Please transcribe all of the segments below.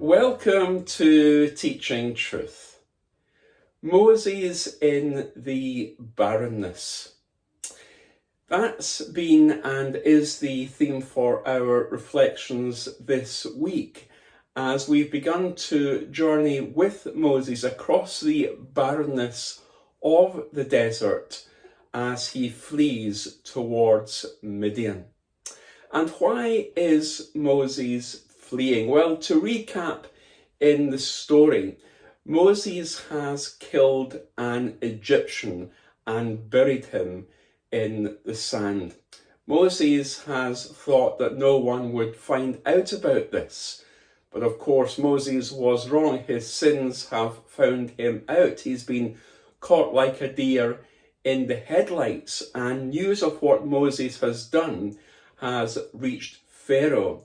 Welcome to Teaching Truth. Moses in the Barrenness. That's been and is the theme for our reflections this week as we've begun to journey with Moses across the barrenness of the desert as he flees towards Midian. And why is Moses fleeing? Well, to recap in the story, Moses has killed an Egyptian and buried him in the sand. Moses has thought that no one would find out about this. But of course, Moses was wrong. His sins have found him out. He's been caught like a deer in the headlights, and news of what Moses has done has reached Pharaoh.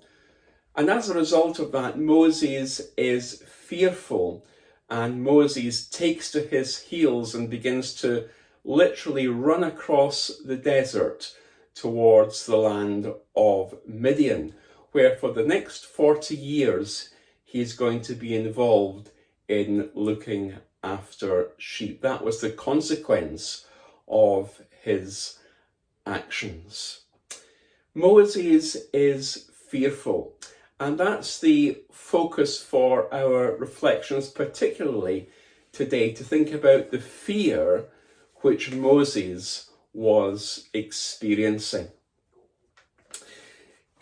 And as a result of that, Moses is fearful, and Moses takes to his heels and begins to literally run across the desert towards the land of Midian, where for the next 40 years he's going to be involved in looking after sheep. That was the consequence of his actions. Moses is fearful. And that's the focus for our reflections, particularly today, to think about the fear which Moses was experiencing.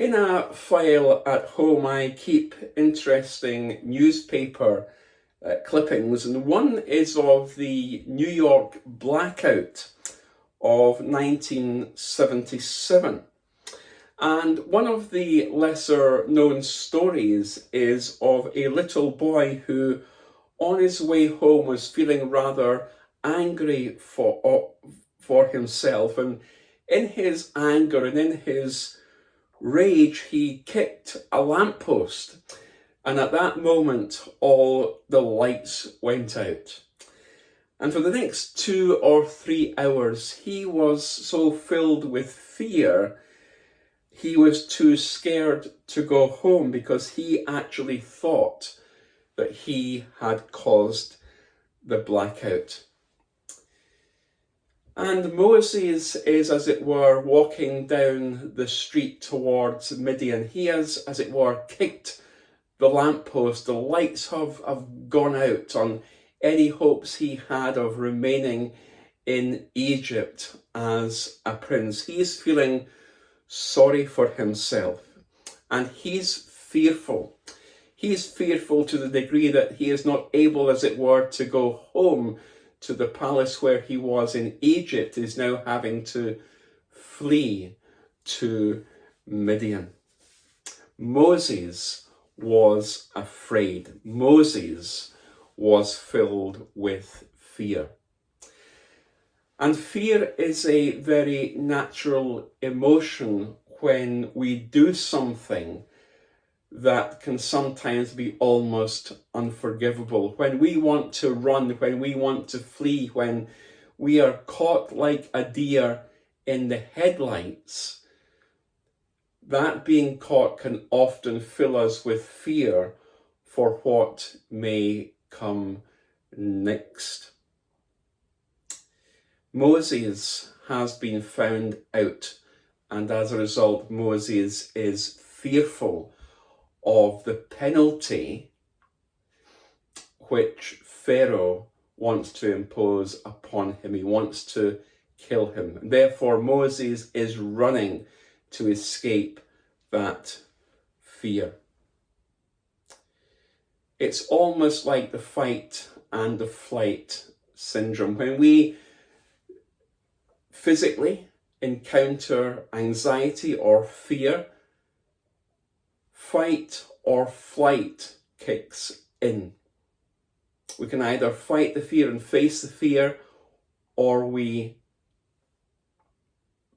In a file at home, I keep interesting newspaper clippings, and one is of the New York blackout of 1977. And one of the lesser known stories is of a little boy who, on his way home, was feeling rather angry for himself. And in his anger and in his rage, he kicked a lamppost. And at that moment, all the lights went out. And for the next 2 or 3 hours, he was so filled with fear, he was too scared to go home because he actually thought that he had caused the blackout. And Moses is, as it were, walking down the street towards Midian. He has, as it were, kicked the lamppost. The lights have gone out on any hopes he had of remaining in Egypt as a prince. He's feeling sorry for himself, and he's fearful. He's fearful to the degree that he is not able, as it were, to go home to the palace where he was in Egypt. He's now having to flee to Midian. Moses was afraid. Moses was filled with fear. And fear is a very natural emotion when we do something that can sometimes be almost unforgivable. When we want to run, when we want to flee, when we are caught like a deer in the headlights, that being caught can often fill us with fear for what may come next. Moses has been found out, and as a result, Moses is fearful of the penalty which Pharaoh wants to impose upon him. He wants to kill him. Therefore, Moses is running to escape that fear. It's almost like the fight and the flight syndrome. When we physically encounter anxiety or fear, fight or flight kicks in. We can either fight the fear and face the fear, or we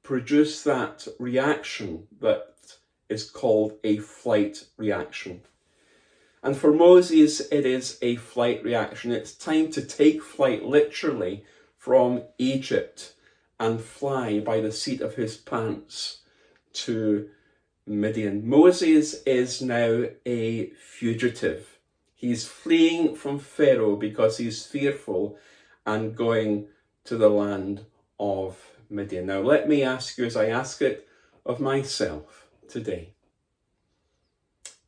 produce that reaction that is called a flight reaction. And for Moses, it is a flight reaction. It's time to take flight literally from Egypt and fly by the seat of his pants to Midian. Moses is now a fugitive. He's fleeing from Pharaoh because he's fearful and going to the land of Midian. Now, let me ask you, as I ask it of myself today,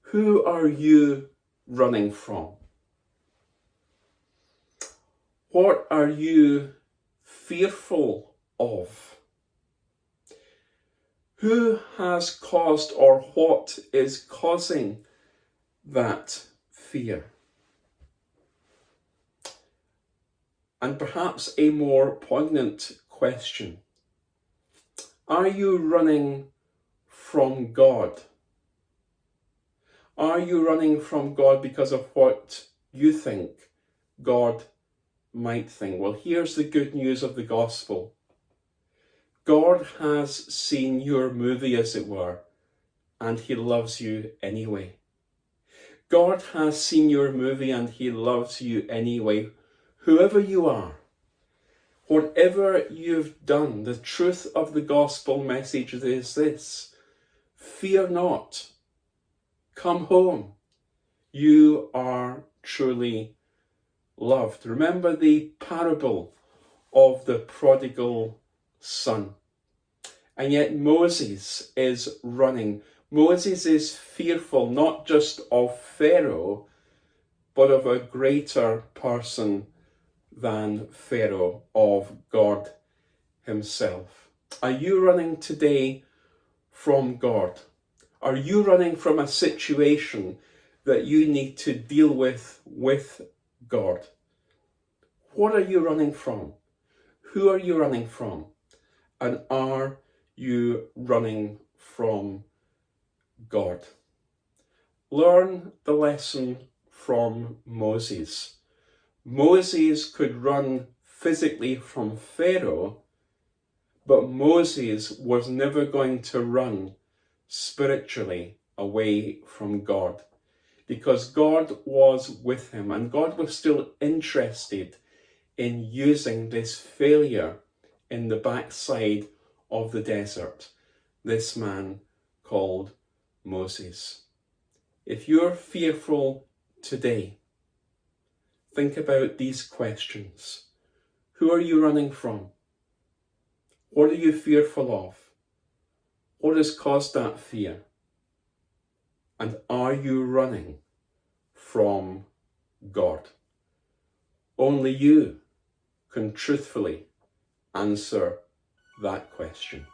who are you running from? What are you fearful of? Who has caused, or what is causing that fear? And perhaps a more poignant question: are you running from God? Are you running from God because of what you think God might think? Well, here's the good news of the gospel. God has seen your movie, as it were, and he loves you anyway. God has seen your movie and he loves you anyway. Whoever you are, whatever you've done, the truth of the gospel message is this: fear not. Come home. You are truly loved. Remember the parable of the prodigal son. And yet Moses is running. Moses is fearful not just of Pharaoh, but of a greater person than Pharaoh, of God himself. Are you running today from God? Are you running from a situation that you need to deal with God? What are you running from? Who are you running from? And are you running from God? Learn the lesson from Moses. Moses could run physically from Pharaoh, but Moses was never going to run spiritually away from God, because God was with him, and God was still interested in using this failure in the backside of the desert, this man called Moses. If you're fearful today, think about these questions. Who are you running from? What are you fearful of? What has caused that fear? And are you running from God? Only you can truthfully answer that question.